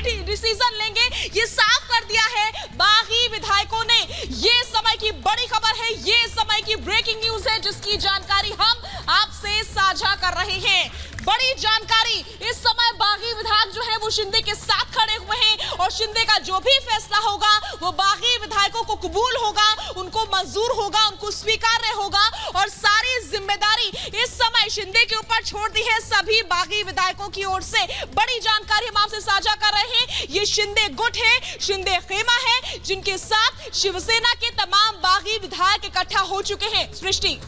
Decision लेंगे, ये साफ कर दिया है बागी विधायकों ने। ये समय की बड़ी खबर है, ये समय की ब्रेकिंग न्यूज है, जिसकी जानकारी हम आपसे साझा कर रहे हैं। बड़ी जानकारी, इस समय बागी विधायक जो है वो शिंदे के साथ खड़े हुए हैं और शिंदे का जो भी फैसला होगा वो बागी विधायकों को कबूल होगा, उनको मंजूर होगा, उनको स्वीकार्य होगा और सारी जिम्मेदारी इस समय शिंदे के ऊपर छोड़ दी है सभी बागी विधायकों की ओर से। बड़ी जानकारी हम आपसे साझा कर रहे हैं। ये शिंदे गुट है, शिंदे खेमा है, जिनके साथ शिवसेना के तमाम बागी विधायक इकट्ठा हो चुके हैं। सृष्टि,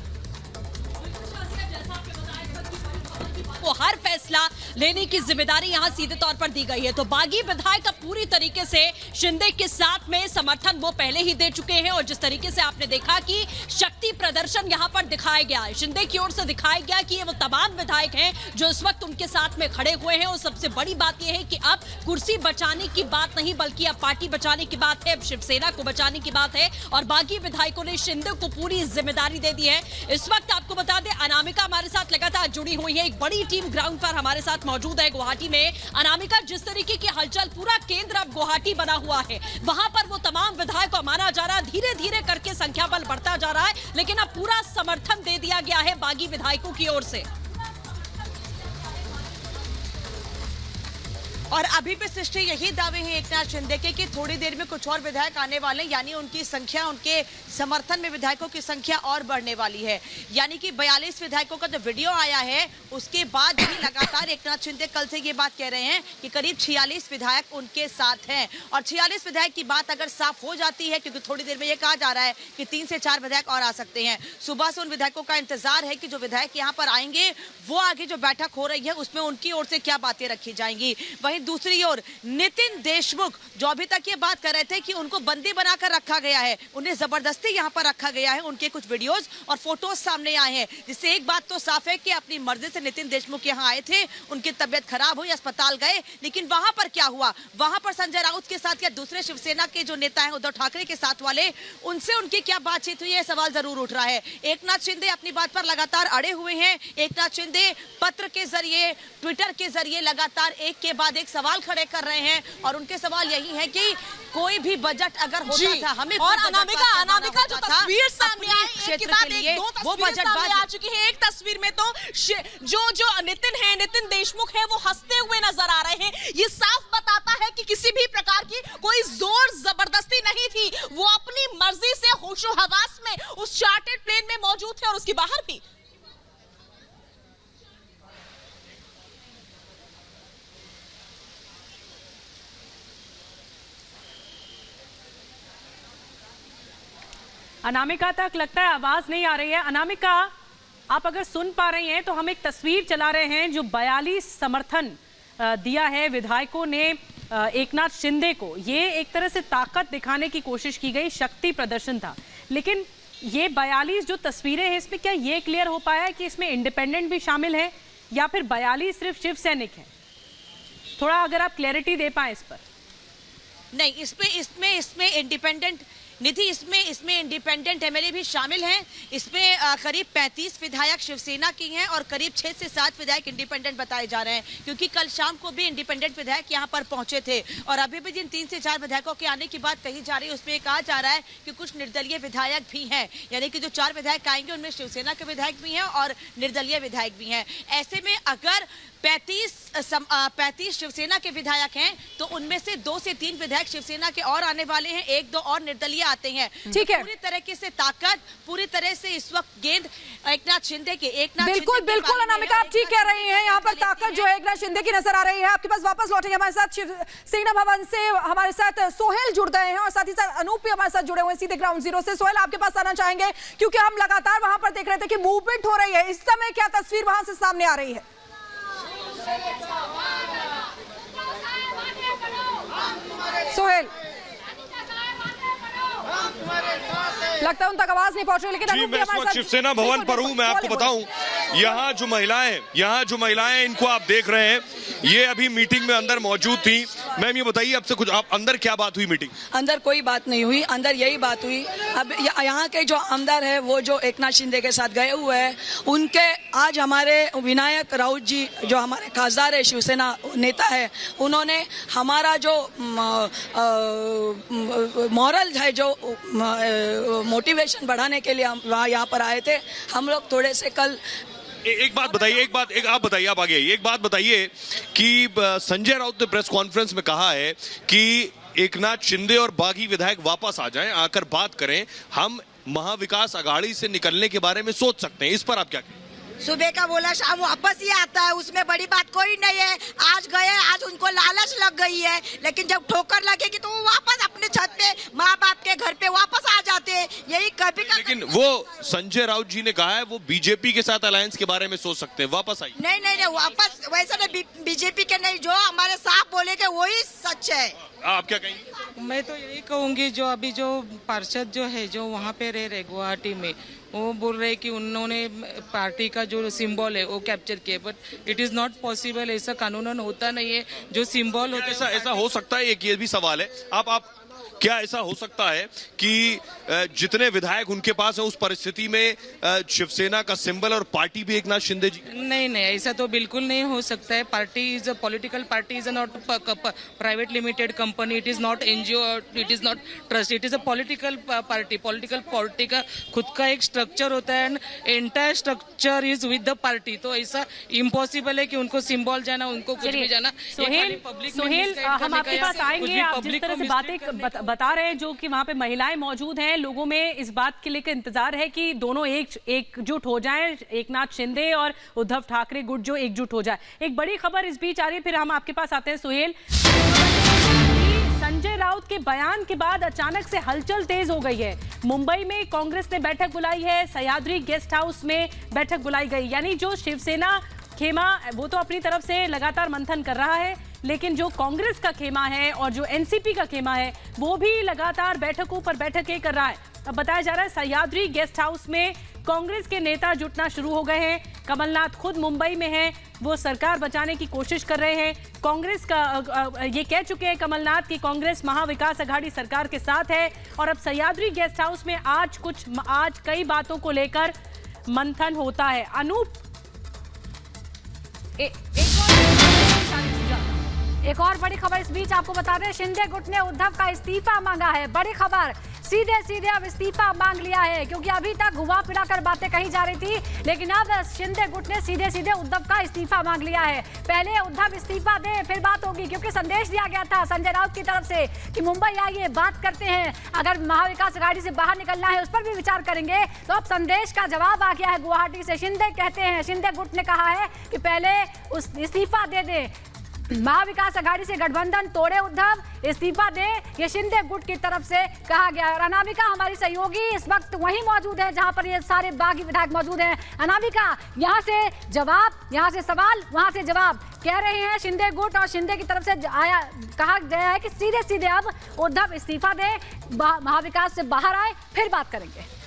वो हर फैसला लेने की जिम्मेदारी यहां सीधे तौर पर दी गई है। तो बागी विधायक का पूरी तरीके से शिंदे के साथ में समर्थन वो पहले ही दे चुके हैं और जिस तरीके से आपने देखा कि शक्ति प्रदर्शन यहां पर दिखाया गया है, शिंदे की ओर से दिखाया गया कि ये वो तमाम विधायक हैं जो इस वक्त उनके साथ में खड़े हुए हैं। और सबसे बड़ी बात यह है कि अब कुर्सी बचाने की बात नहीं बल्कि अब पार्टी बचाने की बात है, अब शिवसेना को बचाने की बात है और बागी विधायकों ने शिंदे को पूरी जिम्मेदारी दे दी है। इस वक्त आपको बता दें, अनामिका हमारे साथ लगातार जुड़ी हुई है, एक बड़ी टीम ग्राउंड पर हमारे साथ मौजूद है गुवाहाटी में। अनामिका, जिस तरीके की हलचल, पूरा केंद्र अब गुवाहाटी बना हुआ है, वहां पर वो तमाम विधायक को माना जा रहा है, धीरे धीरे करके संख्या बल बढ़ता जा रहा है, लेकिन अब पूरा समर्थन दे दिया गया है बागी विधायकों की ओर से। और अभी भी सृष्टि यही दावे हैं एकनाथ शिंदे के कि थोड़ी देर में कुछ और विधायक आने वाले, यानी उनकी संख्या, उनके समर्थन में विधायकों की संख्या और बढ़ने वाली है। यानी कि 42 विधायकों का जो वीडियो आया है उसके बाद भी लगातार एकनाथ शिंदे कल से ये बात कह रहे हैं कि करीब 46 विधायक उनके साथ हैं। और 46 विधायक की बात अगर साफ हो जाती है, क्योंकि थोड़ी देर में ये कहा जा रहा है कि 3 से 4 विधायक और आ सकते हैं। सुबह से उन विधायकों का इंतजार है कि जो विधायक यहाँ पर आएंगे वो आगे जो बैठक हो रही है उसमें उनकी ओर से क्या बातें रखी जाएंगी। वहीं दूसरी ओर नितिन देशमुख जो अभी तक ये बात कर रहे थे कि उनको बंदी बनाकर रखा गया है, उन्हें जबरदस्ती यहाँ पर रखा गया है, उनके कुछ वीडियोस और फोटोज सामने आए हैं, जिससे एक बात तो साफ है कि अपनी मर्जी से नितिन देशमुख यहाँ आए थे, उनकी तबियत खराब हुई, अस्पताल गए, लेकिन वहां पर क्या हुआ, वहां पर संजय राउत के साथ या दूसरे शिवसेना के जो नेता हैं उद्धव ठाकरे के साथ वाले, उनसे उनकी क्या बातचीत हुई है, सवाल जरूर उठ रहा है। एकनाथ शिंदे अपनी बात पर लगातार अड़े हुए हैं। एकनाथ शिंदे पत्र के जरिए, ट्विटर के जरिए लगातार एक के बाद एक सवाल खड़े कर रहे हैं और उनके सवाल यही है कि कोई भी बजट अगर होता था, हमें और अनामिका जो तस्वीर सामने आई क्षेत्र के लिए वो बजट आ चुकी है। एक तस्वीर में तो जो नितिन देशमुख है वो हंसते हुए नजर आ रहे हैं। ये साफ बताता है कि किसी भी प्रकार की कोई जोर जबरदस्ती नहीं थी, वो अपनी मर्जी से होशो हवास में उस चार्टर्ड प्लेन में मौजूद थे और उसके बाहर भी। अनामिका तक लगता है आवाज नहीं आ रही है। अनामिका, आप अगर सुन पा रही हैं तो हम एक तस्वीर चला रहे हैं जो 42 समर्थन दिया है विधायकों ने एकनाथ शिंदे को। ये एक तरह से ताकत दिखाने की कोशिश की गई, शक्ति प्रदर्शन था, लेकिन ये 42 जो तस्वीरें हैं इसमें क्या ये क्लियर हो पाया है कि इसमें इंडिपेंडेंट भी शामिल है या फिर 42 सिर्फ शिव सैनिक है? थोड़ा अगर आप क्लैरिटी दे पाए इस पर। नहीं, इसमें इंडिपेंडेंट निधि, इसमें इंडिपेंडेंट एमएलए भी शामिल हैं। इसमें करीब 35 विधायक शिवसेना की हैं और करीब 6 से 7 विधायक इंडिपेंडेंट बताए जा रहे हैं, क्योंकि कल शाम को भी इंडिपेंडेंट विधायक यहां पर पहुंचे थे। और अभी भी जिन 3 से 4 विधायकों के आने की बात कही जा रही है उसमें कहा जा रहा है कि कुछ निर्दलीय विधायक भी हैं, यानी कि जो 4 विधायक आएंगे उनमें शिवसेना के विधायक भी हैं और निर्दलीय विधायक भी हैं। ऐसे में अगर 35 शिवसेना के विधायक हैं तो उनमें से 2 से 3 विधायक शिवसेना के और आने वाले हैं, 1-2 और निर्दलीय आते हैं। ठीक है, पूरी तरीके से ताकत, पूरी तरह से इस वक्त गेंद एकनाथ शिंदे के। बिल्कुल अनामिका, आप ठीक कह रही हैं, यहाँ पर ताकत जो है एकनाथ शिंदे की नजर आ रही है। आपके पास वापस लौटेंगे, हमारे साथ शिवसेना भवन से हमारे साथ सोहेल जुड़ गए हैं और साथ ही साथ अनूप भी हमारे साथ जुड़े हुए हैं सीधे ग्राउंड जीरो से। सोहेल, आपके पास आना चाहेंगे क्योंकि हम लगातार वहां पर देख रहे थे कि मूवमेंट हो रही है, इस समय क्या तस्वीर वहां से सामने आ रही है? सोहेल, लगता है उन तक आवाज नहीं पहुंच रही, लेकिन मैं इस वक्त शिवसेना भवन पर हूं। मैं आपको बताऊं, यहाँ जो महिलाएं इनको आप देख रहे हैं, ये अभी मीटिंग में अंदर मौजूद थी। मैम ये बताइए आपसे कुछ, आप अंदर क्या बात हुई मीटिंग? अंदर कोई बात नहीं हुई, अंदर यही बात हुई। अब यहाँ के जो आमदार है वो जो एकनाथ शिंदे के साथ गए हुए हैं, उनके आज हमारे विनायक राउत जी जो हमारे खासदार है, शिवसेना नेता है, उन्होंने हमारा जो मॉरल है, जो मोटिवेशन बढ़ाने के लिए हम यहाँ पर आए थे। हम लोग थोड़े से कल एक बात बताइए, आप बताइए, आप आगे आइए। एक बात बताइए कि संजय राउत ने प्रेस कॉन्फ्रेंस में कहा है कि एकनाथ शिंदे और बागी विधायक वापस आ जाएं, आकर बात करें, हम महाविकास अघाड़ी से निकलने के बारे में सोच सकते हैं। इस पर आप क्या कहें? सुबह का बोला शाम वापस ही आता है, उसमें बड़ी बात कोई नहीं है। आज गए, आज उनको लालच लग गई है, लेकिन जब ठोकर लगेगी तो वो वापस अपने छत पे माँ बाप के घर पे वापस आ जाते हैं। यही कभी का लेकिन वो संजय राउत जी ने कहा है वो बीजेपी के साथ अलायंस के बारे में सोच सकते हैं, वापस आई। नहीं वापस वैसा नहीं, बीजेपी के नहीं, जो हमारे साफ बोलेंगे वही सच है। आप क्या कहेंगे? मैं तो यही कहूँगी, जो अभी जो पार्षद जो है जो वहाँ पे रह रहे गुवाहाटी में, वो बोल रहे कि उन्होंने पार्टी का जो सिंबल है वो कैप्चर किया, but it is not possible. ऐसा कानूनन होता नहीं है। जो सिंबल होता है ऐसा हो सकता है, एक ये भी सवाल है, आप क्या ऐसा हो सकता है कि जितने विधायक उनके पास है उस परिस्थिति में शिवसेना का सिंबल और पार्टी भी एकनाथ शिंदे जी? नहीं, ऐसा तो बिल्कुल नहीं हो सकता है। Party is a political party, is not private limited company, it is not NGO, it is not trust, it is a political party. Political party का खुद का एक स्ट्रक्चर होता है and entire structure is with the party. तो ऐसा impossible है कि उनको सिंबल जाना, उनको कुछ भी जाना। सोहेल, हम आपके पास आएंगे। आप जिस तरह से बातें बता रहे हैं, जो कि वहां पे महिलाएं मौजूद हैं, लोगों में इस बात के लेकर इंतजार है कि दोनों एकजुट हो जाएं, एकनाथ शिंदे और उद्धव ठाकरे गुट जो एकजुट हो जाए। एक बड़ी खबर इस बीच आ रही है, फिर हम आपके पास आते हैं सोहेल। संजय राउत के बयान के बाद अचानक से हलचल तेज हो गई है। मुंबई में कांग्रेस ने बैठक बुलाई है, सह्याद्री गेस्ट हाउस में बैठक बुलाई गई। यानी जो शिवसेना खेमा वो तो अपनी तरफ से लगातार मंथन कर रहा है, लेकिन जो कांग्रेस का खेमा है और जो एनसीपी का खेमा है वो भी लगातार बैठकों पर बैठकें कर रहा है। अब बताया जा रहा है सह्याद्री गेस्ट हाउस में कांग्रेस के नेता जुटना शुरू हो गए हैं। कमलनाथ खुद मुंबई में हैं, वो सरकार बचाने की कोशिश कर रहे हैं। कांग्रेस का ये कह चुके हैं कमलनाथ कि कांग्रेस महाविकास अघाड़ी सरकार के साथ है। और अब सह्याद्री गेस्ट हाउस में आज कई बातों को लेकर मंथन होता है। अनूप, एक और बड़ी खबर इस बीच आपको बता दें, शिंदे गुट ने उद्धव का इस्तीफा मांगा है। बड़ी खबर, सीधे अब इस्तीफा मांग लिया है, क्योंकि अभी तक घुमा फिरा कर बातें कही जा रही थी, लेकिन अब शिंदे गुट ने सीधे उद्धव का इस्तीफा मांग लिया है। पहले उद्धव इस्तीफा दे फिर बात होगी, क्योंकि संदेश दिया गया था संजय राउत की तरफ से कि मुंबई आइए, बात करते हैं, अगर महाविकास अघाड़ी से बाहर निकलना है उस पर भी विचार करेंगे। तो अब संदेश का जवाब आ गया है गुवाहाटी से। शिंदे कहते हैं, शिंदे गुट ने कहा है कि पहले उस इस्तीफा दे दे, महाविकास अघाड़ी से गठबंधन तोड़े उद्धव, इस्तीफा दे, ये शिंदे गुट की तरफ से कहा गया। और अनामिका हमारी सहयोगी इस वक्त वहीं मौजूद है जहां पर ये सारे बागी विधायक मौजूद हैं। अनामिका, यहां से जवाब, यहां से सवाल, वहां से जवाब। कह रहे हैं शिंदे गुट और शिंदे की तरफ से आया, कहा गया है कि सीधे अब उद्धव इस्तीफा दे, महाविकास से बाहर आए, फिर बात करेंगे।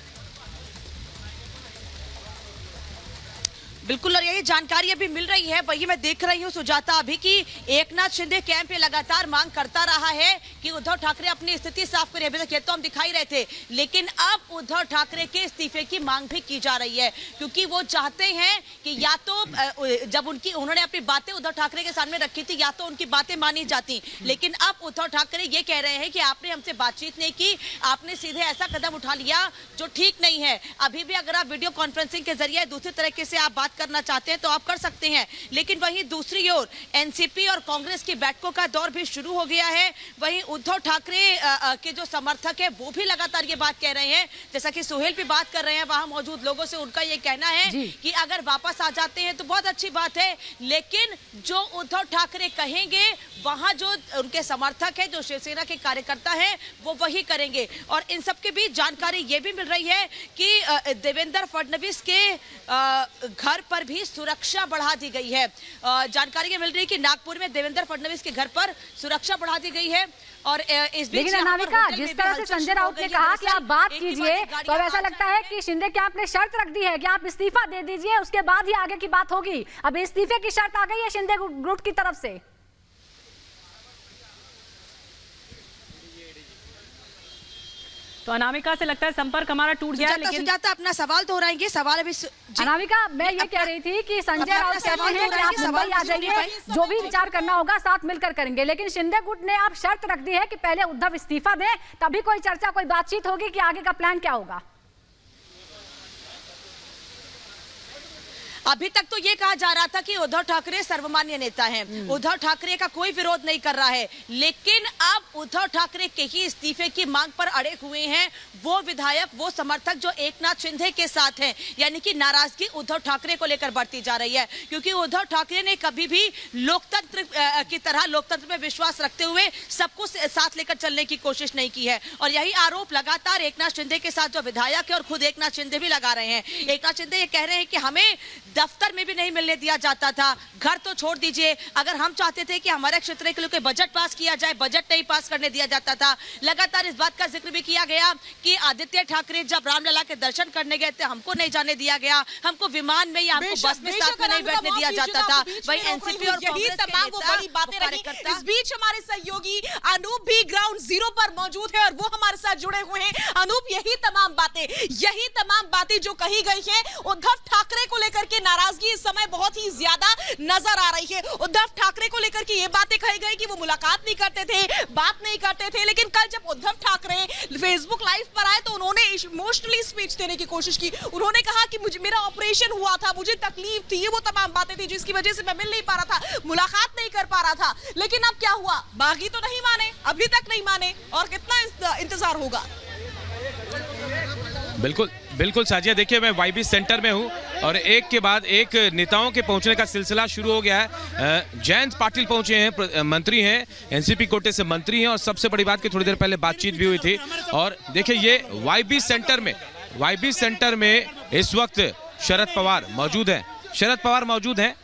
बिल्कुल, और यही जानकारी अभी मिल रही है। वही मैं देख रही हूँ सुजाता अभी कि एकनाथ शिंदे कैंप पे लगातार मांग करता रहा है कि उद्धव ठाकरे अपनी स्थिति साफ करें। अभी तक ये तो हम दिखाई रहे थे, लेकिन अब उद्धव ठाकरे के इस्तीफे की मांग भी की जा रही है, क्योंकि वो चाहते हैं कि या तो जब उन्होंने अपनी बातें उद्धव ठाकरे के सामने रखी थी, या तो उनकी बातें मानी जाती, लेकिन अब उद्धव ठाकरे ये कह रहे हैं कि आपने हमसे बातचीत नहीं की, आपने सीधे ऐसा कदम उठा लिया जो ठीक नहीं है। अभी भी अगर आप वीडियो कॉन्फ्रेंसिंग के जरिए दूसरे तरीके से आप बात करना चाहते हैं तो आप कर सकते हैं, लेकिन वहीं दूसरी ओर एनसीपी और कांग्रेस की बैठकों का दौर भी शुरू हो गया है। वहीं उद्धव ठाकरे के जो समर्थक है वो भी लगातार ये बात कह रहे हैं, जैसा कि सोहेल भी बात कर रहे हैं वहां मौजूद लोगों से, उनका ये कहना है कि अगर वापस आ जाते हैं तो बहुत अच्छी बात है, लेकिन जो उद्धव ठाकरे कहेंगे वहां जो उनके समर्थक है, जो शिवसेना के कार्यकर्ता है, वो वही करेंगे। और इन सब के बीच जानकारी ये भी मिल रही है कि देवेंद्र फडणवीस के घर पर भी सुरक्षा बढ़ा दी गई है। जानकारी ये मिल रही है कि नागपुर में देवेंद्र फडणवीस के घर पर सुरक्षा बढ़ा दी गई है। और इस बीच लेकिन अनामिका, जिस तरह से संजय राउत ने कहा कि आप बात कीजिए, तो अब ऐसा लगता है कि शिंदे के आपने शर्त रख दी है कि आप इस्तीफा दे दीजिए, उसके बाद ही आगे की बात होगी। अब इस्तीफे की शर्त आ गई है शिंदे ग्रुप की तरफ से। तो अनामिका से लगता है संपर्क हमारा टूट गया। लेकिन सुजाता अपना सवाल दोहराएंगे। सवाल अभी अनामिका, मैं ये कह रही थी कि संजय राउत कहते हैं कि आप मुंबई आ जाइए, जो भी विचार करना होगा साथ मिलकर करेंगे, लेकिन शिंदे गुट ने आप शर्त रख दी है कि पहले उद्धव इस्तीफा दें, तभी कोई चर्चा, कोई बातचीत होगी कि आगे का प्लान क्या होगा। अभी तक तो ये कहा जा रहा था कि उद्धव ठाकरे सर्वमान्य नेता हैं, उद्धव ठाकरे का कोई विरोध नहीं कर रहा है, लेकिन अब उद्धव ठाकरे के ही इस्तीफे की मांग पर अड़े हुए हैं वो विधायक, वो समर्थक जो एकनाथ शिंदे के साथ हैं। यानी कि नाराजगी उद्धव ठाकरे को लेकर बढ़ती जा रही है, क्योंकि उद्धव ठाकरे ने कभी भी लोकतंत्र की तरह लोकतंत्र में विश्वास रखते हुए सबको साथ लेकर चलने की कोशिश नहीं की है। और यही आरोप लगातार एकनाथ शिंदे के साथ जो विधायक है और खुद एकनाथ शिंदे भी लगा रहे हैं। एकनाथ शिंदे ये कह रहे हैं कि हमें दफ्तर में भी नहीं मिलने दिया जाता था, घर तो छोड़ दीजिए, अगर हम चाहते थे कि हमारे क्षेत्र के लिए बजट पास किया जाए, बजट नहीं पास करने दिया जाता था। लगातार इस बात का जिक्र भी किया गया कि आदित्य ठाकरे जब रामलला के दर्शन करने गए थे, हमको नहीं जाने दिया गया, हमको विमान में या हमको बस में साथ में नहीं बैठने दिया जाता था। वही एनसीपी और यही तमाम वो बड़ी बातें रही। इस बीच हमारे सहयोगी अनूप भी ग्राउंड जीरो पर मौजूद है और वो हमारे साथ जुड़े हुए हैं। अनूप, यही तमाम बातें जो कही गई है, उद्धव ठाकरे को लेकर के नाराजगी इस समय बहुत ही ज्यादा नजर आ रही है। उद्धव ठाकरे को लेकर के ये बातें कही गई कि वो मुलाकात नहीं करते थे, बात नहीं करते थे, लेकिन कल जब उद्धव ठाकरे फेसबुक लाइव पर आए तो उन्होंने इमोशनली स्पीच देने की कोशिश की। उन्होंने कहा कि मुझे, मेरा ऑपरेशन हुआ था, मुझे तकलीफ थी, ये वो तमाम बातें थी जिसकी वजह से मैं मिल नहीं पा रहा था, मुलाकात नहीं कर पा रहा था। लेकिन अब क्या हुआ? बागी तो नहीं माने, अभी तक नहीं माने, और कितना इंतजार होगा। बिल्कुल साजिया, देखिए मैं वाईबी सेंटर में हूँ और एक के बाद एक नेताओं के पहुंचने का सिलसिला शुरू हो गया है। जयंत पाटिल पहुंचे हैं, मंत्री हैं, एनसीपी कोटे से मंत्री हैं, और सबसे बड़ी बात कि थोड़ी देर पहले बातचीत भी हुई थी। और देखिए ये वाईबी सेंटर में इस वक्त शरद पवार मौजूद हैं, शरद पवार मौजूद है,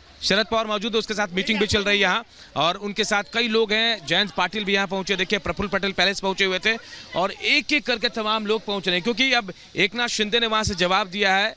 उसके साथ मीटिंग भी चल रही है यहाँ, और उनके साथ कई लोग हैं। जयंत पाटिल भी यहाँ पहुंचे, देखिए प्रफुल्ल पटेल पैलेस पहुंचे हुए थे, और एक एक करके तमाम लोग पहुंच रहे हैं, क्योंकि अब एकनाथ शिंदे ने वहां से जवाब दिया है